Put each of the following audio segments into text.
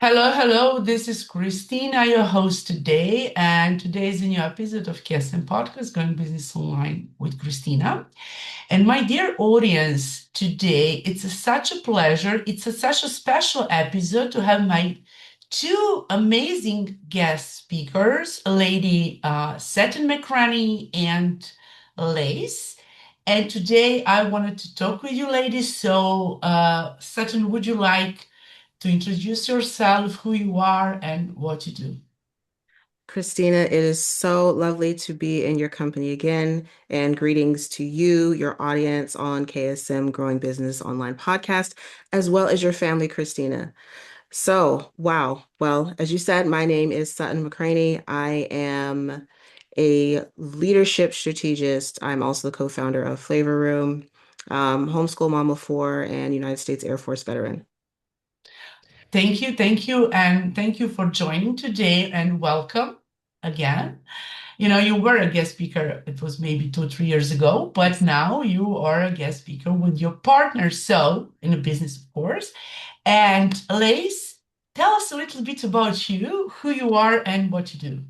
Hello, hello. This is Kristina, your host today, and today is a new episode of KSM Podcast, Going Business Online with Kristina. And my dear audience, today such a pleasure. Such a special episode to have my two amazing guest speakers, Lady Sutton McCraney and Lace. And today I wanted to talk with you, ladies. So, Sutton, would you like to introduce yourself, who you are, and what you do? Christina, it is so lovely to be in your company again, and greetings to you, your audience on KSM Growing Business Online Podcast, as well as your family, Christina. So, wow. Well, as you said, my name is Sutton McCraney. I am a leadership strategist. I'm also the co-founder of Flavor Room, homeschool mom of four, and United States Air Force veteran. And thank you for joining today and welcome again. You know, you were a guest speaker, it was maybe 2, 3 years ago, but Yes. now you are a guest speaker with your partner. So, in a business, of course. And Lace, tell us a little bit about you, who you are, and what you do.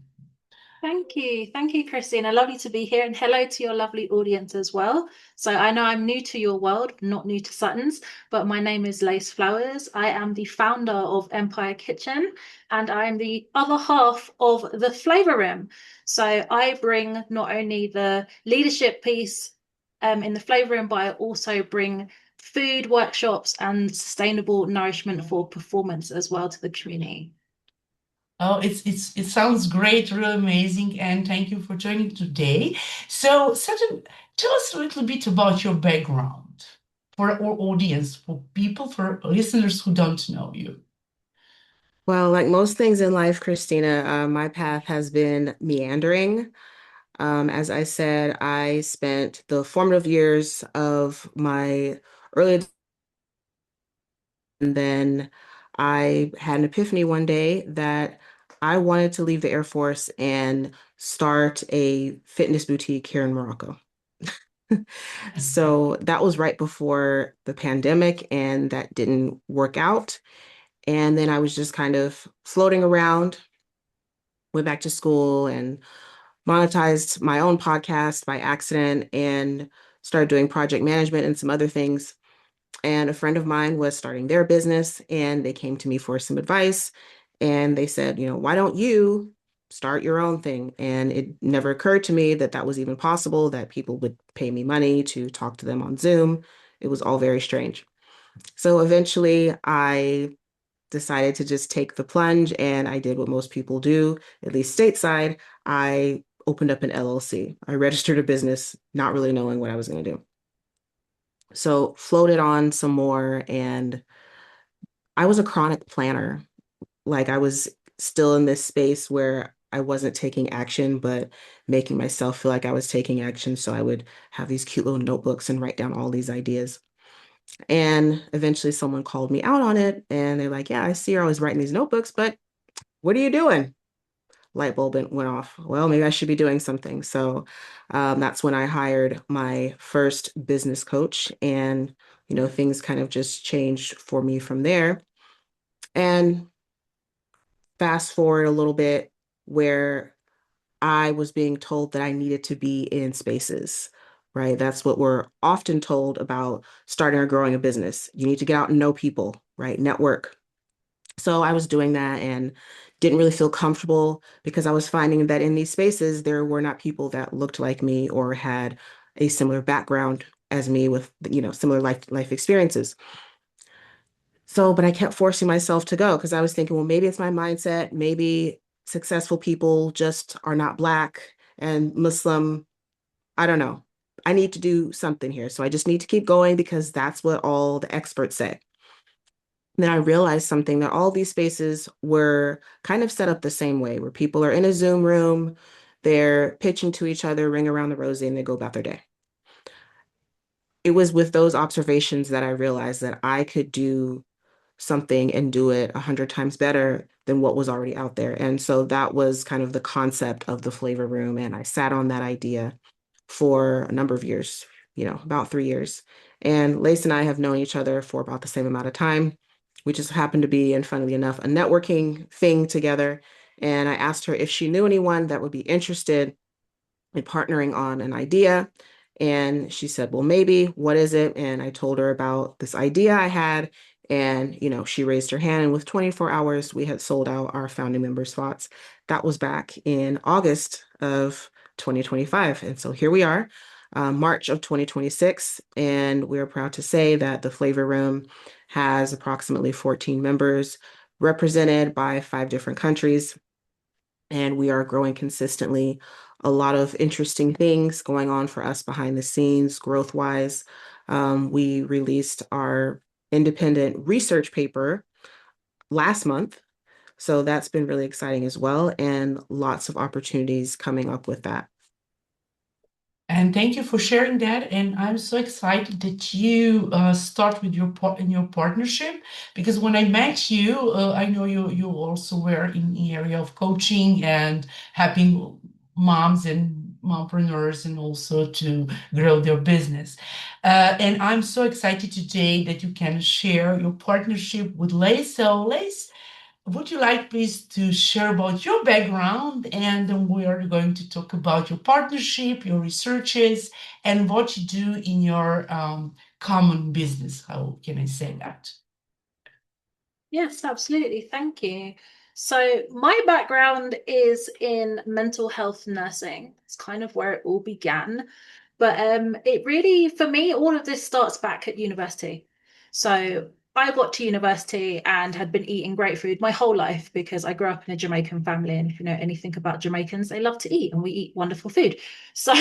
Thank you. Thank you, Christina. Lovely to be here. And hello to your lovely audience as well. So I know I'm new to your world, not new to Sutton's, but my name is Lace Flowers. I am the founder of Empire Kitchen and I am the other half of the Flavor Room. So I bring not only the leadership piece in the Flavor Room, but I also bring food workshops and sustainable nourishment for performance as well to the community. Oh, it sounds great, really amazing, and thank you for joining today. So, Sutton, tell us a little bit about your background for our audience, for people, for listeners who don't know you. Well, like most things in life, Christina, my path has been meandering. As I said, I spent the formative years of my early, and then I had an epiphany one day that I wanted to leave the Air Force and start a fitness boutique here in Morocco. So that was right before the pandemic, and that didn't work out. And then I was just kind of floating around, went back to school and monetized my own podcast by accident and started doing project management and some other things. And a friend of mine was starting their business and they came to me for some advice. And they said, why don't you start your own thing? And it never occurred to me that that was even possible, that people would pay me money to talk to them on Zoom. It was all very strange. So eventually I decided to just take the plunge and I did what most people do, at least stateside. I opened up an LLC. I registered a business, not really knowing what I was going to do. So floated on some more, and I was a chronic planner. Like I was still in this space where I wasn't taking action, but making myself feel like I was taking action. So I would have these cute little notebooks and write down all these ideas. And eventually someone called me out on it and they're like, yeah, I see you're always writing these notebooks, but what are you doing? Light bulb went off. Well, maybe I should be doing something. So that's when I hired my first business coach, and things kind of just changed for me from there. And fast forward a little bit, where I was being told that I needed to be in spaces. Right. That's what we're often told about starting or growing a business. You need to get out and know people, right? Network. So I was doing that and didn't really feel comfortable because I was finding that in these spaces, there were not people that looked like me or had a similar background as me with, similar life experiences. So, but I kept forcing myself to go because I was thinking, well, maybe it's my mindset. Maybe successful people just are not Black and Muslim. I don't know. I need to do something here. So I just need to keep going because that's what all the experts say. Then I realized something, that all these spaces were kind of set up the same way, where people are in a Zoom room, they're pitching to each other, ring around the rosy, and they go about their day. It was with those observations that I realized that I could do something and do it 100 times better than what was already out there. And so that was kind of the concept of the flavor room. And I sat on that idea for a number of years, about 3 years. And Lace and I have known each other for about the same amount of time. We just happened to be, and funnily enough, a networking thing together. And I asked her if she knew anyone that would be interested in partnering on an idea. And she said, well, maybe, what is it? And I told her about this idea I had. And, she raised her hand. And with 24 hours, we had sold out our founding member spots. That was back in August of 2025. And so here we are, March of 2026. And we're proud to say that the Flavor Room has approximately 14 members represented by 5 different countries. And we are growing consistently. A lot of interesting things going on for us behind the scenes, growth-wise. We released our independent research paper last month, so that's been really exciting as well, and lots of opportunities coming up with that. And thank you for sharing that. And I'm so excited that you start with in your partnership, because when I met you, I know you also were in the area of coaching and helping moms and mompreneurs and also to grow their business. And I'm so excited today that you can share your partnership with Lace. So Lace, would you like please to share about your background, and then we are going to talk about your partnership, your researches, and what you do in your common business. How can I say that? Yes, absolutely. Thank you. So, my background is in mental health nursing. It's kind of where it all began. But it really, for me, all of this starts back at university. So, I got to university and had been eating great food my whole life because I grew up in a Jamaican family. And if you know anything about Jamaicans, they love to eat and we eat wonderful food. So,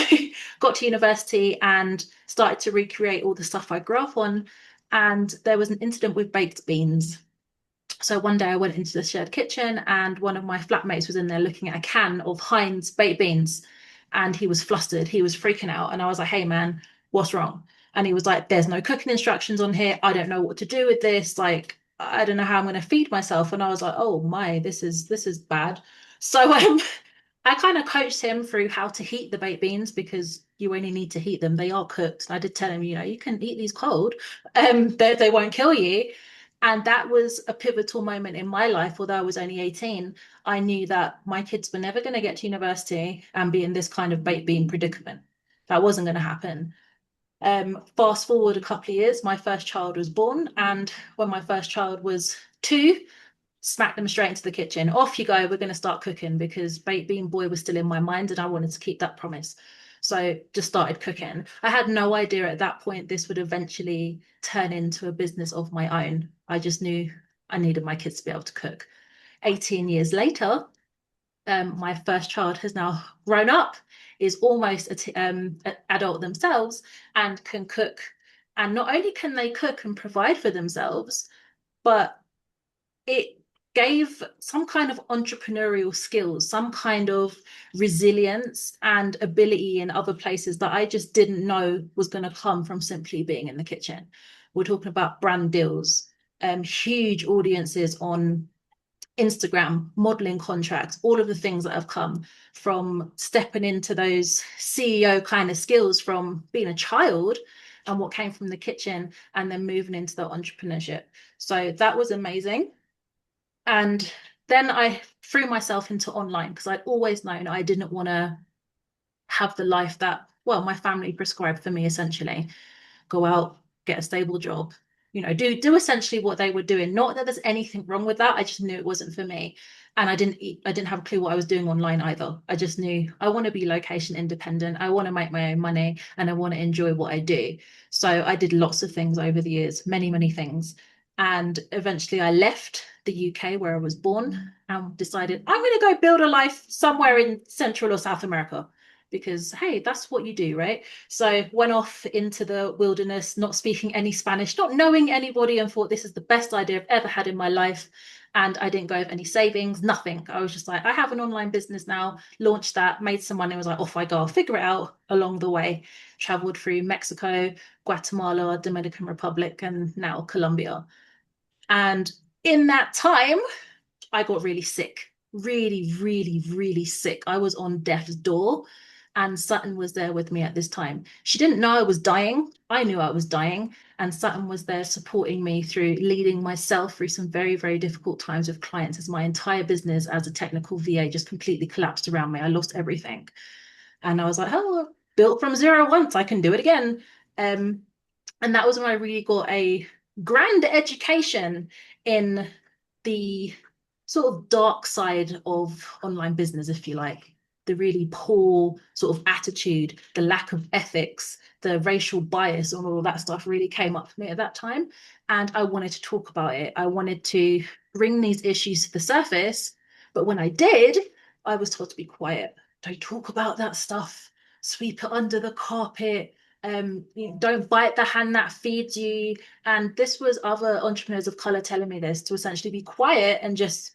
got to university and started to recreate all the stuff I grew up on. And there was an incident with baked beans. So one day I went into the shared kitchen and one of my flatmates was in there looking at a can of Heinz baked beans and he was flustered. He was freaking out. And I was like, hey man, what's wrong? And he was like, there's no cooking instructions on here. I don't know what to do with this. Like, I don't know how I'm going to feed myself. And I was like, oh my, this is bad. So I kind of coached him through how to heat the baked beans because you only need to heat them. They are cooked. And I did tell him, you can eat these cold. They won't kill you. And that was a pivotal moment in my life. Although I was only 18, I knew that my kids were never going to get to university and be in this kind of baked bean predicament. That wasn't going to happen. Fast forward a couple of years, my first child was born. And when my first child was 2, smack them straight into the kitchen. Off you go. We're going to start cooking because baked bean boy was still in my mind and I wanted to keep that promise. So just started cooking. I had no idea at that point this would eventually turn into a business of my own. I just knew I needed my kids to be able to cook. 18 years later, my first child has now grown up, is almost an adult themselves, and can cook. And not only can they cook and provide for themselves, but it gave some kind of entrepreneurial skills, some kind of resilience and ability in other places that I just didn't know was going to come from simply being in the kitchen. We're talking about brand deals, huge audiences on Instagram, modeling contracts, all of the things that have come from stepping into those CEO kind of skills from being a child and what came from the kitchen and then moving into the entrepreneurship. So that was amazing. And then I threw myself into online because I'd always known I didn't want to have the life that, well, my family prescribed for me essentially. Go out, get a stable job, do essentially what they were doing. Not that there's anything wrong with that. I just knew it wasn't for me. And I didn't have a clue what I was doing online either. I just knew I want to be location independent. I want to make my own money and I want to enjoy what I do. So I did lots of things over the years, many, many things. And eventually I left the UK where I was born and decided I'm going to go build a life somewhere in Central or South America because, hey, that's what you do, right? So went off into the wilderness, not speaking any Spanish, not knowing anybody, and thought this is the best idea I've ever had in my life. And I didn't go with any savings, nothing. I was just like, I have an online business now, launched that, made some money, was like, off I go, I'll figure it out along the way. Traveled through Mexico, Guatemala, Dominican Republic, and now Colombia. And in that time, I got really sick, really, really, really sick. I was on death's door. And Sutton was there with me at this time. She didn't know I was dying. I knew I was dying. And Sutton was there supporting me through leading myself through some very, very difficult times with clients as my entire business as a technical VA just completely collapsed around me. I lost everything. And I was like, oh, built from zero once, I can do it again. And that was when I really got a grand education in the sort of dark side of online business, if you like. The really poor sort of attitude, the lack of ethics, the racial bias, and all of that stuff really came up for me at that time. And I wanted to talk about it. I wanted to bring these issues to the surface. But when I did, I was told to be quiet. Don't talk about that stuff. Sweep it under the carpet. Don't bite the hand that feeds you. And this was other entrepreneurs of color telling me this, to essentially be quiet and just,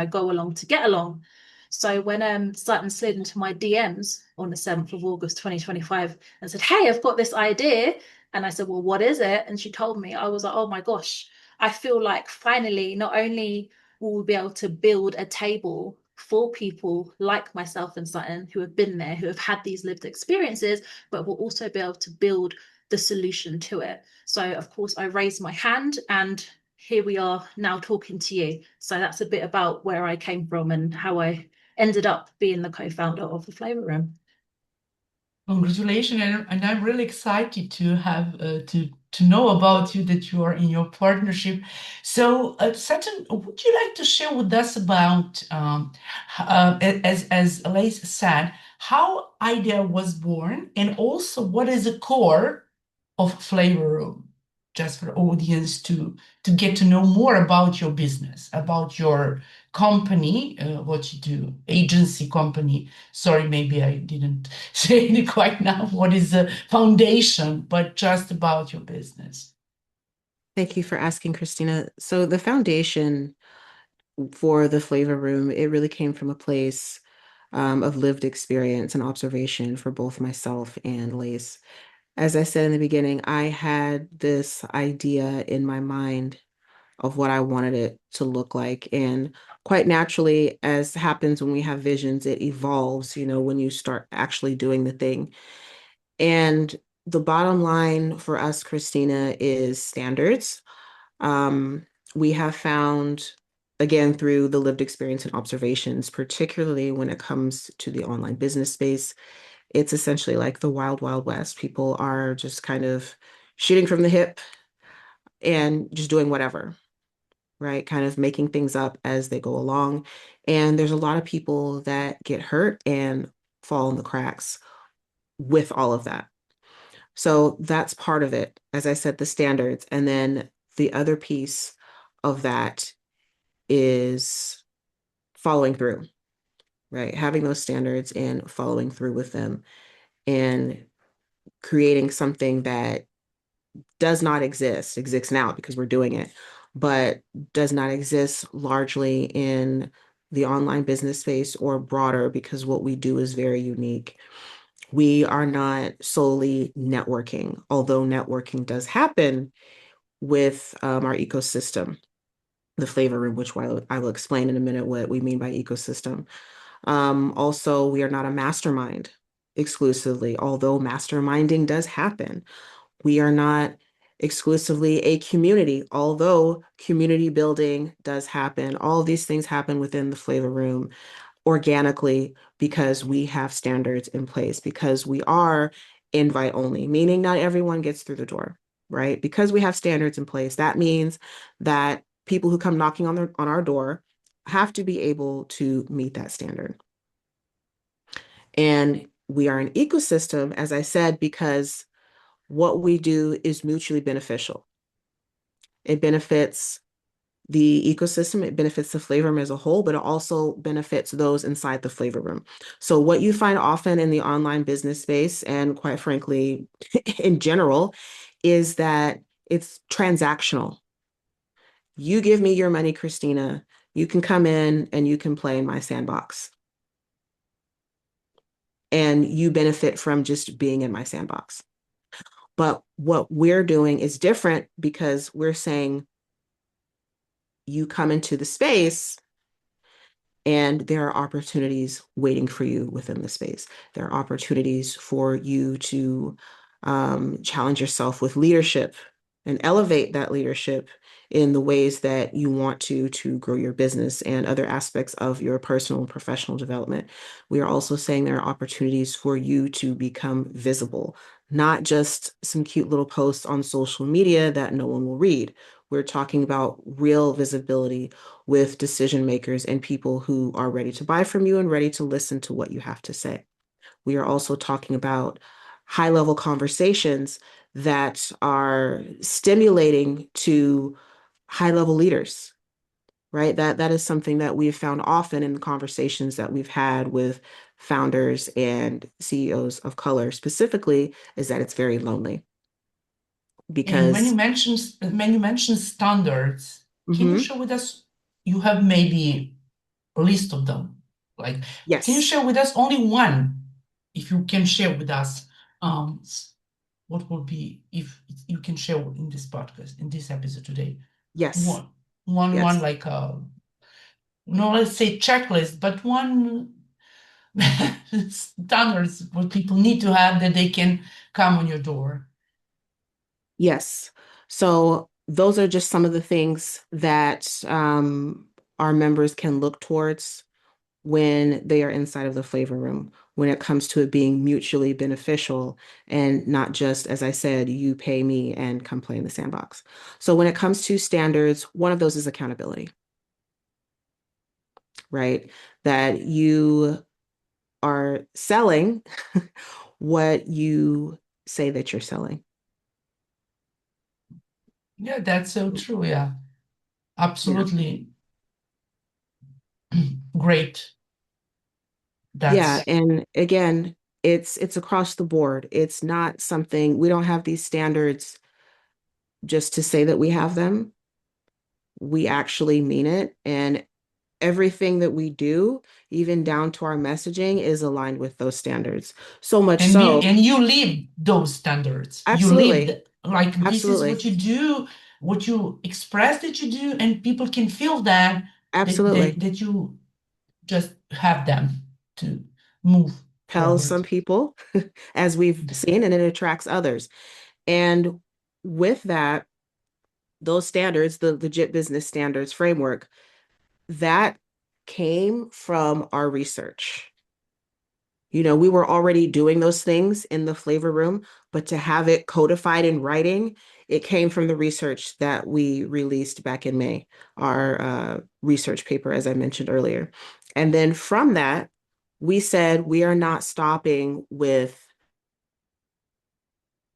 go along to get along. So when Sutton slid into my DMs on the 7th of August 2025 and said, hey, I've got this idea. And I said, well, what is it? And she told me, I was like, oh my gosh, I feel like finally not only will we be able to build a table for people like myself and Sutton who have been there, who have had these lived experiences, but we'll also be able to build the solution to it. So of course I raised my hand, and here we are now talking to you. So that's a bit about where I came from and how I ended up being the co-founder of the Flavor Room. Congratulations, and I'm really excited to have to know about you, that you are in your partnership. So, Sutton, would you like to share with us about, as Lace said, how idea was born, and also what is the core of Flavor Room, just for audience to get to know more about your business, about your company, what you do, agency company. Sorry, maybe I didn't say it quite now. What is the foundation, but just about your business. Thank you for asking, Kristina. So the foundation for the Flavor Room, it really came from a place of lived experience and observation for both myself and Lace. As I said in the beginning, I had this idea in my mind of what I wanted it to look like. And quite naturally, as happens when we have visions, it evolves, when you start actually doing the thing. And the bottom line for us, Kristina, is standards. We have found, again, through the lived experience and observations, particularly when it comes to the online business space, it's essentially like the wild, wild west. People are just kind of shooting from the hip and just doing whatever, right? Kind of making things up as they go along. And there's a lot of people that get hurt and fall in the cracks with all of that. So that's part of it. As I said, the standards. And then the other piece of that is following through, right? Having those standards and following through with them and creating something that does not exists now because we're doing it, but does not exist largely in the online business space or broader, because what we do is very unique. We are not solely networking, although networking does happen with our ecosystem, the Flavor Room, which I will explain in a minute what we mean by ecosystem. Also, we are not a mastermind exclusively, although masterminding does happen. We are not exclusively a community, although community building does happen. All of these things happen within the Flavor Room organically because we have standards in place, because we are invite only, meaning not everyone gets through the door, right? Because we have standards in place, that means that people who come knocking on our door have to be able to meet that standard. And we are an ecosystem, as I said, because what we do is mutually beneficial. It benefits the ecosystem, it benefits the Flavor Room as a whole, but it also benefits those inside the Flavor Room. So what you find often in the online business space, and quite frankly, in general, is that it's transactional. You give me your money, Kristina, you can come in and you can play in my sandbox. And you benefit from just being in my sandbox. But what we're doing is different, because we're saying you come into the space And there are opportunities waiting for you within the space. There are opportunities for you to challenge yourself with leadership and elevate that leadership in the ways that you want to grow your business and other aspects of your personal and professional development. We are also saying there are opportunities for you to become visible, not just some cute little posts on social media that no one will read. We're talking about real visibility with decision makers and people who are ready to buy from you and ready to listen to what you have to say. We are also talking about high level conversations that are stimulating to high level leaders, right? That is something that we've found often in the conversations that we've had with founders and CEOs of color specifically, is that it's very lonely And because when you mention standards, can you Mhm. share with us? You have maybe a list of them. Like, can you Yes, share with us only one? If you can share with us, um, what will be if you can share in this podcast, in this episode today? yes, One, one yes. like no, let's say checklist, but one standards what people need to have that they can come on your door. Yes. So those are just some of the things that our members can look towards when they are inside of the flavor room, when it comes to it being mutually beneficial and not just, as I said, you pay me and come play in the sandbox. So when it comes to standards, one of those is accountability, right? That you are selling what you say that you're selling. Yeah, that's so true. Yeah, Yeah. absolutely great. Yeah, That's and again, it's across the board. It's not something we don't have these standards just to say that we have them. We actually mean it, and everything that we do, even down to our messaging, is aligned with those standards. So much so, and you live those standards. You absolutely, live like this is absolutely, what you do, what you express that you do, and people can feel that absolutely. that you just have them to move Tells forward. some people, as we've seen, and it attracts others. And with that, those standards, the legit business standards framework, that came from our research. You know, we were already doing those things in the flavor room, but to have it codified in writing, it came from the research that we released back in May, our research paper, as I mentioned earlier. And then from that, we said we are not stopping with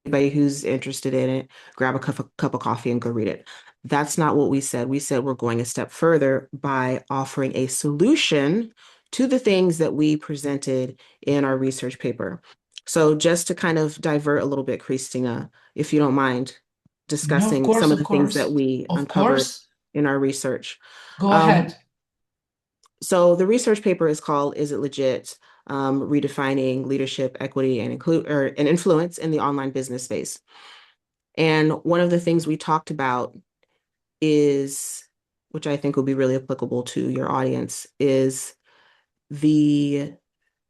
anybody who's interested in it, grab a cup of coffee and go read it. That's not what we said. We said we're going a step further by offering a solution to the things that we presented in our research paper. So just to kind of divert a little bit, Kristina, if you don't mind No, discussing some of of the things that course, we of uncovered course. in our research. Go Um, ahead. so the research paper is called "Is It Legit? Redefining Leadership, Equity, and Influence in the Online Business Space." And one of the things we talked about is, which I think will be really applicable to your audience, is the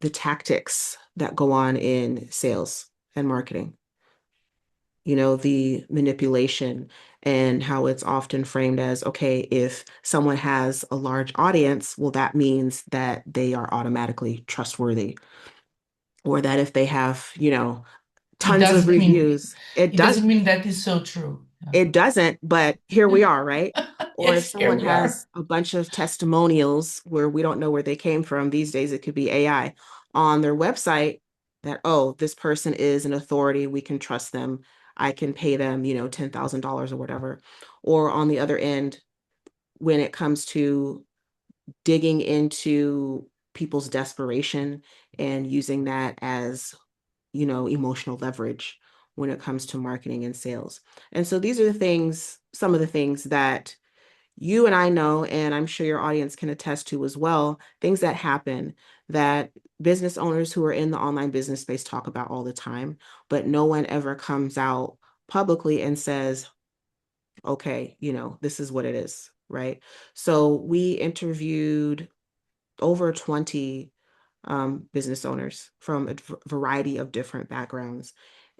the tactics that go on in sales and marketing. You know, the manipulation and how it's often framed as, okay, if someone has a large audience, well, that means that they are automatically trustworthy. Or that if they have, It tons of doesn't mean reviews, it it doesn't does. mean that is so true. It doesn't, but here we are, right? Or if Yes, here someone we are. has a bunch of testimonials where we don't know where they came from, these days it could be AI on their website that, oh, this person is an authority, we can trust them. I can pay them, $10,000 or whatever. Or on the other end, when it comes to digging into people's desperation and using that as emotional leverage when it comes to marketing and sales. And so these are some of the things that you and I know, and I'm sure your audience can attest to as well, things that happen that business owners who are in the online business space talk about all the time, but no one ever comes out publicly and says, okay, this is what it is, right? So we interviewed over 20 business owners from a variety of different backgrounds.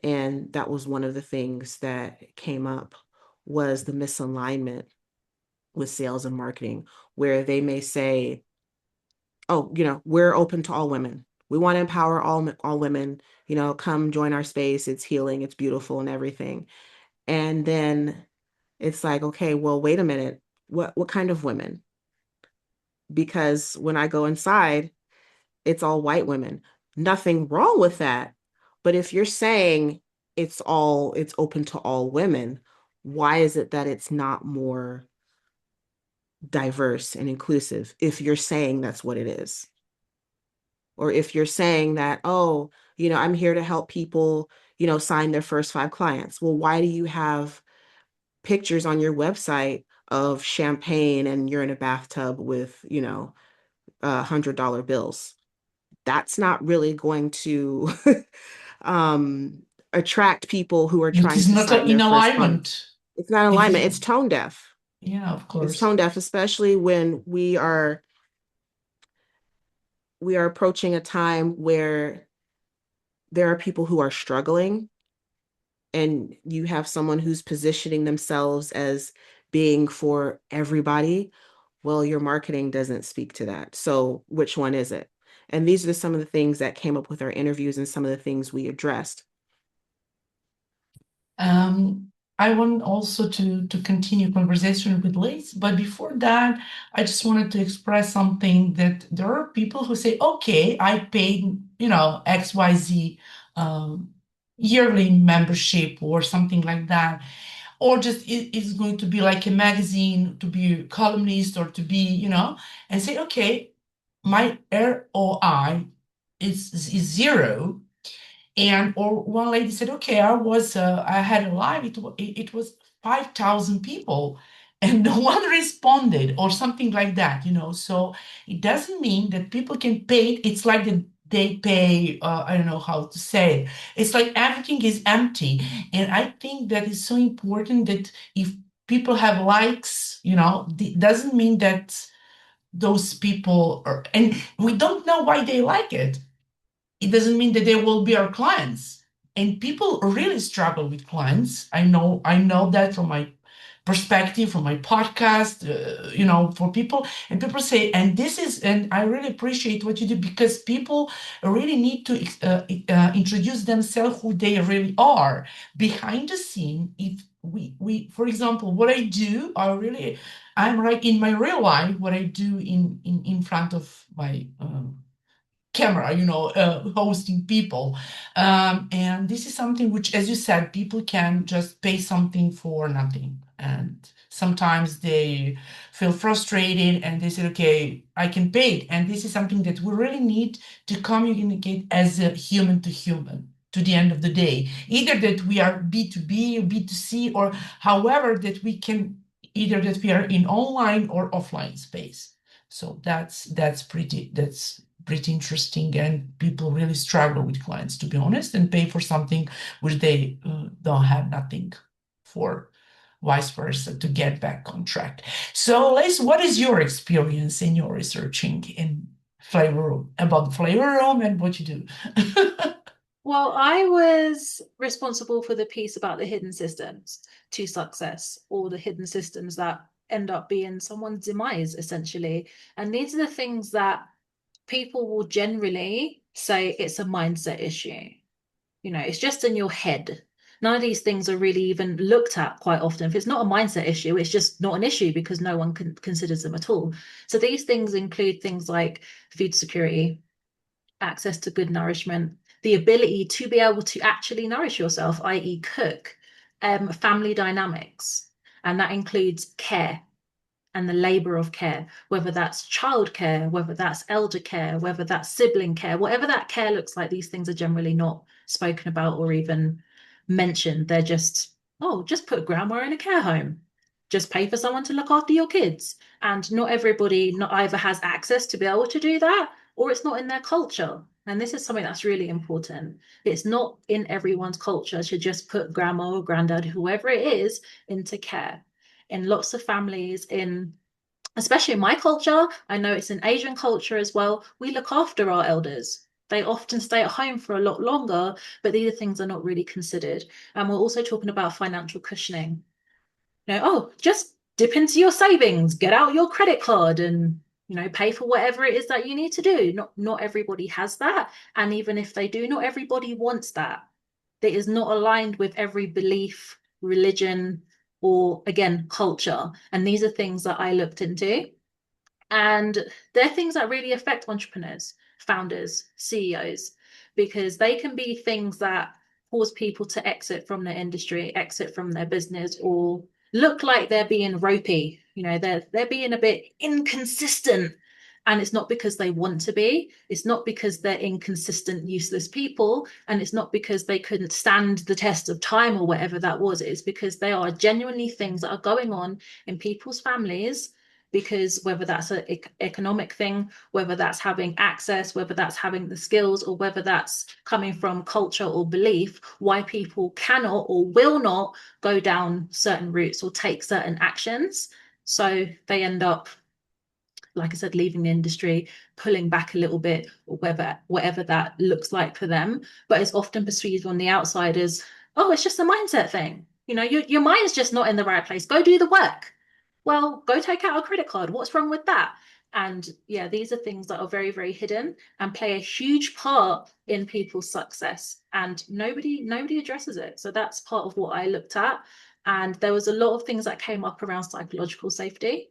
And that was one of the things that came up, was the misalignment with sales and marketing, where they may say, oh, we're open to all women. We want to empower all women, come join our space. It's healing, it's beautiful and everything. And then it's like, okay, well, wait a minute. What kind of women? Because when I go inside, it's all white women. Nothing wrong with that. But if you're saying it's open to all women, why is it that it's not more diverse and inclusive if you're saying that's what it is? Or if you're saying that, oh, I'm here to help people, sign their first 5 clients. Well, why do you have pictures on your website of champagne and you're in a bathtub with, $100 bills? That's not really going to attract people who are It trying is to not sign in their first fund. alignment. It's not It alignment. is, It's tone deaf. yeah, of It's course. tone deaf, especially when we are approaching a time where there are people who are struggling, and you have someone who's positioning themselves as being for everybody. Well, your marketing doesn't speak to that. So which one is it? And these are some of the things that came up with our interviews and some of the things we addressed. I want also to continue conversation with Liz, but before that, I just wanted to express something, that there are people who say, okay, I paid, XYZ yearly membership or something like that, or just it's going to be like a magazine, to be a columnist, or to be, and say, okay, my ROI is zero. And or one lady said, okay, I had a live, it was 5,000 people and no one responded, or something like that, so it doesn't mean that people can pay. It's like that they pay, I don't know how to say it. It's like everything is empty. And I think that is so important, that if people have likes, it doesn't mean that those people are, and we don't know why they like it. It doesn't mean that they will be our clients. And people really struggle with clients. I know that from my perspective, from my podcast, for people. And people say, and I really appreciate what you do, because people really need to introduce themselves, who they really are behind the scene. If we for example, what I do, I'm right in my real life, what I do in front of my camera, hosting people. And this is something which, as you said, people can just pay something for nothing. And sometimes they feel frustrated and they say, okay, I can pay it. And this is something that we really need to communicate as a human to human to the end of the day. Either that we are B2B or B2C, or however that we can, either that we are in online or offline space. So that's pretty interesting, and people really struggle with clients, to be honest, and pay for something which they don't have nothing for, vice versa, to get back on track. So, Liz, what is your experience in your researching in Flavor Room, about the Flavor Room and what you do? Well, I was responsible for the piece about the hidden systems to success, or the hidden systems that end up being someone's demise, essentially. And these are the things that people will generally say it's a mindset issue. It's just in your head. None of these things are really even looked at quite often. If it's not a mindset issue, it's just not an issue, because no one considers them at all. So these things include things like food security, access to good nourishment, the ability to be able to actually nourish yourself, i.e. cook, family dynamics, and that includes care and the labor of care, whether that's childcare, whether that's elder care, whether that's sibling care, whatever that care looks like. These things are generally not spoken about or even mentioned. They're just, oh, just put grandma in a care home, just pay for someone to look after your kids. And not everybody not either has access to be able to do that, or it's not in their culture. And this is something that's really important. It's not in everyone's culture to just put grandma or granddad, whoever it is, into care. In lots of families, in especially in my culture, I know it's in Asian culture as well, we look after our elders. They often stay at home for a lot longer, but these things are not really considered. And we're also talking about financial cushioning. Oh, just dip into your savings, get out your credit card and pay for whatever it is that you need to do. Not everybody has that. And even if they do, not everybody wants that. That is not aligned with every belief, religion, or again, culture. And these are things that I looked into. And they're things that really affect entrepreneurs, founders, CEOs, because they can be things that cause people to exit from their industry, exit from their business, or look like they're being ropey. They're being a bit inconsistent. And it's not because they want to be, it's not because they're inconsistent, useless people, and it's not because they couldn't stand the test of time or whatever that was. It's because they are genuinely things that are going on in people's families, because whether that's an economic thing, whether that's having access, whether that's having the skills, or whether that's coming from culture or belief, why people cannot or will not go down certain routes or take certain actions. So they end up, like I said, leaving the industry, pulling back a little bit, or whatever that looks like for them. But it's often perceived on the outside as, oh, it's just a mindset thing. Your mind's just not in the right place. Go do the work. Well, go take out a credit card. What's wrong with that? And yeah, these are things that are very, very hidden and play a huge part in people's success. And nobody addresses it. So that's part of what I looked at. And there was a lot of things that came up around psychological safety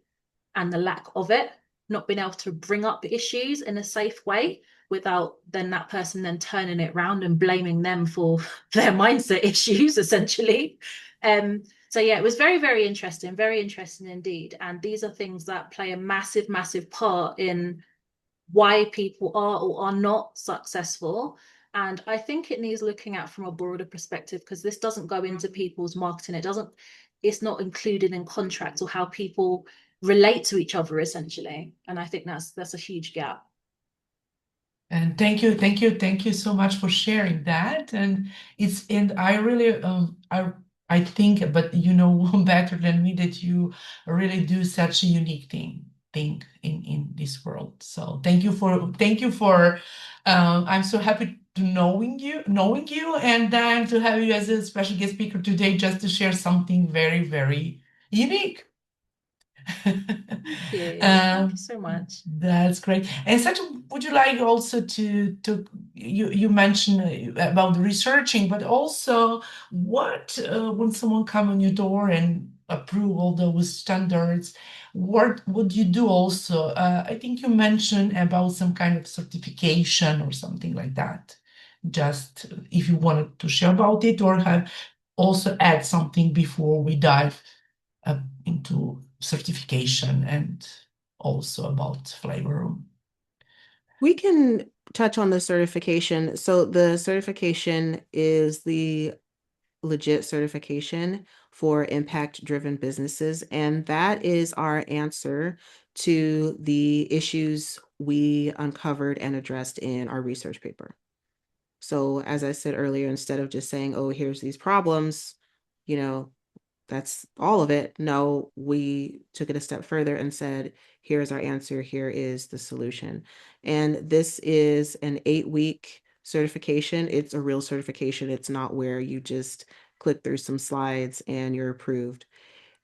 and the lack of it, not being able to bring up issues in a safe way without then that person then turning it around and blaming them for their mindset issues, essentially. So yeah, it was very interesting indeed. And these are things that play a massive, massive part in why people are or are not successful. And I think it needs looking at from a broader perspective, because this doesn't go into people's marketing. It's not included in contracts or how people relate to each other, essentially. And I think that's a huge gap. And thank you so much for sharing that. And I really I think, but you know better than me that you really do such a unique thing in this world. So thank you for I'm so happy to knowing you, and to have you as a special guest speaker today, just to share something very, very unique. Thank you Um, so much. that's great. And such, would you like also to you mentioned about researching, but also what when someone come on your door and approve all those standards, what would you do also? I think you mentioned about some kind of certification or something like that. Just if you wanted to share about it, or have also add something before we dive into certification and also about flavor room. We can touch on the certification. So the certification is the legit certification for impact-driven businesses, and that is our answer to the issues we uncovered and addressed in our research paper. So as I said earlier, instead of just saying, oh, here's these problems, you know, that's all of it. No, we took it a step further and said, here's our answer, here is the solution. And this is an 8-week certification. It's a real certification. It's not where you just click through some slides and you're approved.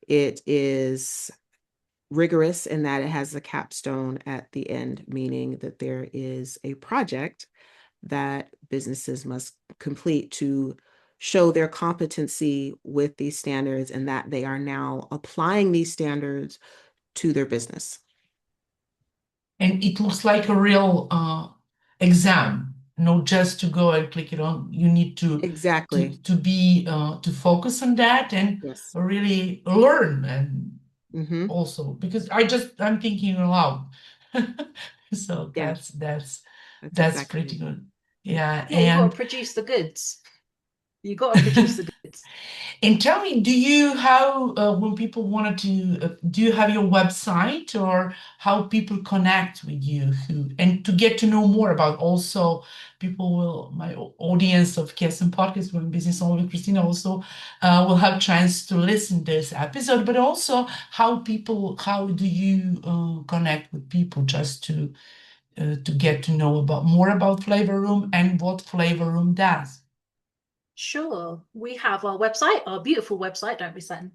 It is rigorous in that it has a capstone at the end, meaning that there is a project that businesses must complete to show their competency with these standards and that they are now applying these standards to their business. And it looks like a real exam, not just to go and click it on. You need Exactly. to be to focus on that and Yes. really learn. And Mm-hmm. also because I'm thinking aloud. So Yeah, that's that's exactly pretty it. good. Yeah. Yeah, you got to And produce the goods. You got to produce the And tell me, do you have, when people wanted to, do you have your website or how people connect with you and to get to know more about also people will, my audience of KSM Podcast, when Business Only with Christina also will have chance to listen to this episode, but also how do you connect with people just to get to know about more about Flavor Room and what Flavor Room does? Sure. We have our website, our beautiful website, don't we, Sutton?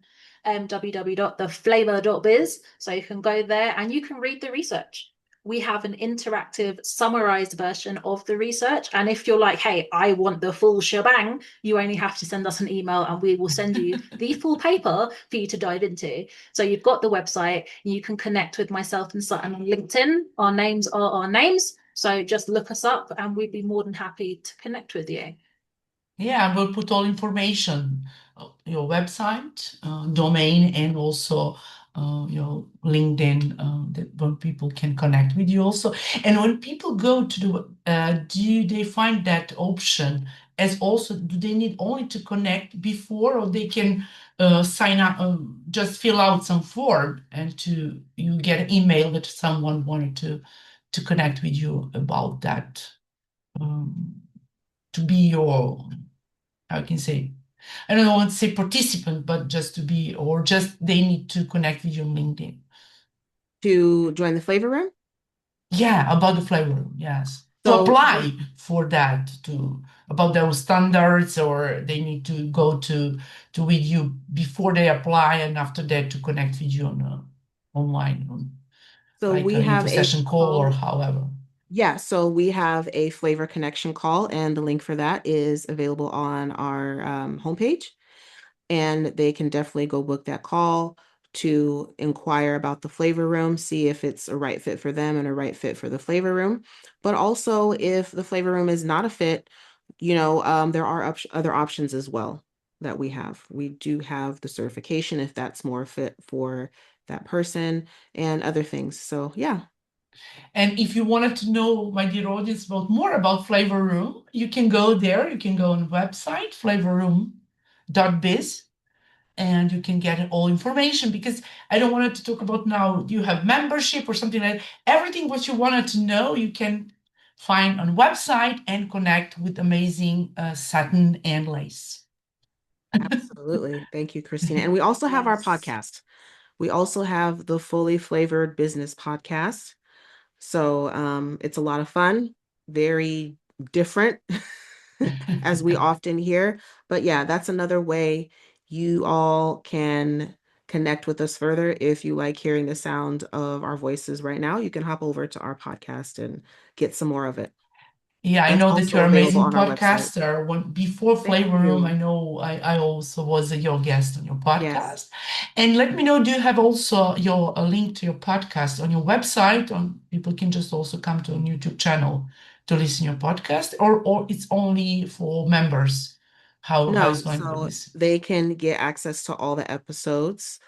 www.theflavor.biz. So you can go there and you can read the research. We have an interactive, summarized version of the research. And if you're like, hey, I want the full shebang, you only have to send us an email and we will send you the full paper for you to dive into. So you've got the website, you can connect with myself and Sutton on LinkedIn. Our names are our names. So just look us up and we'd be more than happy to connect with you. Yeah, and we'll put all information, your website, domain, and also your LinkedIn, that where people can connect with you also. And when people go to do they find that option as also, do they need only to connect before, or they can sign up, just fill out some form and you get an email that someone wanted to connect with you about that, um, to be your, how can I say, I don't want to say participant, but just to be, or just they need to connect with you on LinkedIn. To join the Flavor Room. Yeah, about the Flavor Room, yes. To So apply for that, to about those standards, or they need to go to with you before they apply, and after that to connect with you on online, on so like we an have info a session call or call. however. Yeah, so we have a Flavor Connection call, and the link for that is available on our homepage. And they can definitely go book that call to inquire about the Flavor Room, see if it's a right fit for them and a right fit for the Flavor Room. But also, if the Flavor Room is not a fit, there are other options as well that we have. We do have the certification if that's more fit for that person and other things. So yeah. And if you wanted to know, my dear audience, about more about Flavor Room, you can go there. You can go on the website, flavorroom.biz, and you can get all information, because I don't want to talk about now, you have membership or something like that. Everything what you wanted to know, you can find on the website and connect with amazing Sutton and Lace. Absolutely. Thank you, Kristina. And we also have our Yes. podcast. We also have the Fully Flavored Business Podcast. So it's a lot of fun, very different, as we often hear. But yeah, that's another way you all can connect with us further. If you like hearing the sound of our voices right now, you can hop over to our podcast and get some more of it. Yeah, I That's know that also you're an available amazing on our website. podcaster. Before Thank Flavor Room, I you. know I also was your guest on your Yes. podcast. And let me know, do you have also a link to your podcast on your website? On people can just also come to a YouTube channel to listen your podcast, or it's only for members? How No, is going with so this? they can get access to all the episodes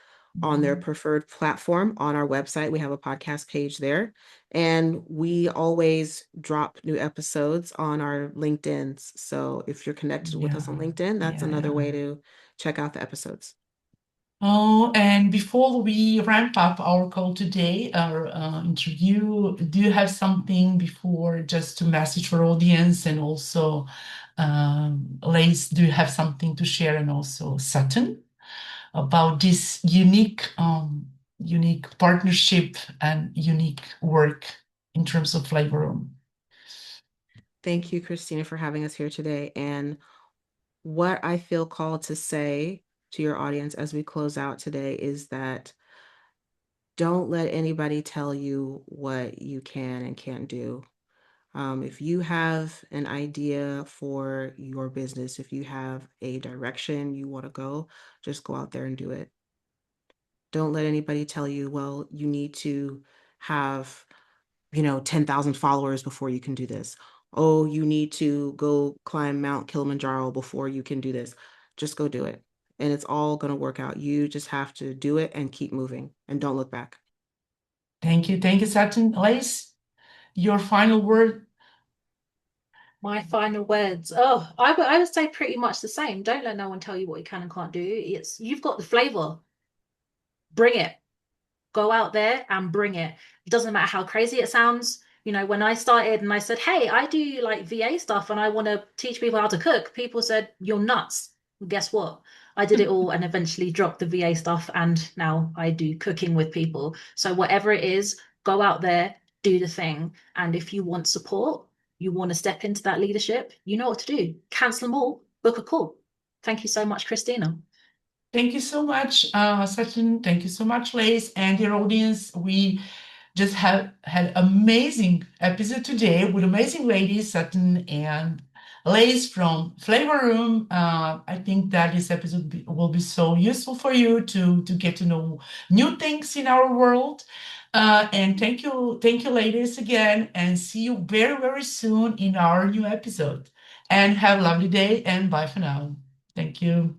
on their preferred platform on our website. We have a podcast page there, and we always drop new episodes on our LinkedIn's. So if you're connected with us on Yeah, LinkedIn, that's another yeah. way to check out the episodes. Oh, and before we ramp up our call today, our interview, do you have something before just to message for audience, and also, Lace, do you have something to share, and also Sutton, about this unique partnership and unique work in terms of Flavor Room? Thank you, Kristina, for having us here today. And what I feel called to say to your audience as we close out today is that don't let anybody tell you what you can and can't do. If you have an idea for your business, if you have a direction you want to go, just go out there and do it. Don't let anybody tell you, well, you need to have, 10,000 followers before you can do this. Oh, you need to go climb Mount Kilimanjaro before you can do this. Just go do it. And it's all going to work out. You just have to do it and keep moving and don't look back. Thank you, Sutton. Lace, your final word. My final words. Oh, I would say pretty much the same. Don't let no one tell you what you can and can't do. It's you've got the flavor. Bring it. Go out there and bring it. It doesn't matter how crazy it sounds. You know, when I started and I said, hey, I do like VA stuff and I want to teach people how to cook, people said, you're nuts. Well, guess what? I did it all and eventually dropped the VA stuff. And now I do cooking with people. So whatever it is, go out there, do the thing. And if you want support, you want to step into that leadership, you know what to do. Cancel them all, book a call. Thank you so much, Kristina. Thank you so much, Sachin. Thank you so much, Lace, and your audience. We just have had amazing episode today with amazing ladies, Sutton and Lace from Flavor Room. I think that this episode will be so useful for you to get to know new things in our world. And thank you, ladies, again, and see you very, very soon in our new episode. And have a lovely day, and bye for now. Thank you.